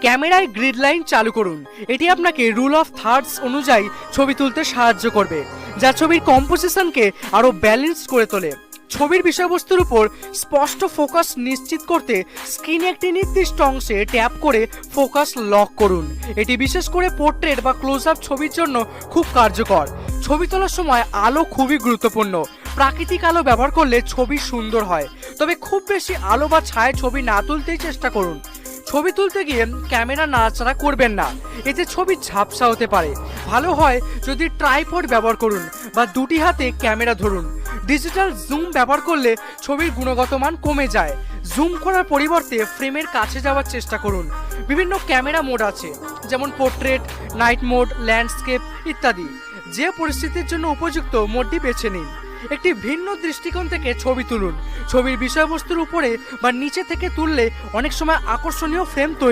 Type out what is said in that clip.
ক্যামেরায় grid line চালু করুন। এটি আপনাকে রুল অফ থার্ডস অনুযায়ী ছবি তুলতে সাহায্য করবে, যা ছবির কম্পোজিশনকে আরও ব্যালেন্স করে তোলে। ছবির বিষয়বস্তুর উপর স্পষ্ট ফোকাস নিশ্চিত করতে স্ক্রিনে একটি নির্দিষ্ট অংশে ট্যাপ করে ফোকাস লক করুন। এটি বিশেষ করে পোর্ট্রেট বা ক্লোজ আপ ছবির জন্য খুব কার্যকর। ছবি তোলার সময় আলো খুবই গুরুত্বপূর্ণ। প্রাকৃতিক আলো ব্যবহার করলে ছবি সুন্দর হয়, তবে খুব বেশি আলো বা ছায়ায় ছবি না তুলতেই চেষ্টা করুন। ছবি তুলতে গিয়ে ক্যামেরা নাড়াচাড়া করবেন না, এতে ছবি ঝাপসা হতে পারে। ভালো হয় যদি ট্রাইপড ব্যবহার করুন বা দুটি হাতে ক্যামেরা ধরুন। ডিজিটাল জুম ব্যবহার করলে ছবির গুণগত মান কমে যায়। জুম করার পরিবর্তে ফ্রেমের কাছে যাওয়ার চেষ্টা করুন। বিভিন্ন ক্যামেরা মোড আছে, যেমন পোর্ট্রেট, নাইট মোড, ল্যান্ডস্কেপ ইত্যাদি। যে পরিস্থিতির জন্য উপযুক্ত মোডটি বেছে নিন। একটি ভিন্ন দৃষ্টিকোণ থেকে ছবি তুলুন। ছবির বিষয়বস্তুর উপরে বা নিচে থেকে তুললে অনেক সময় আকর্ষণীয় ফ্রেম তৈরি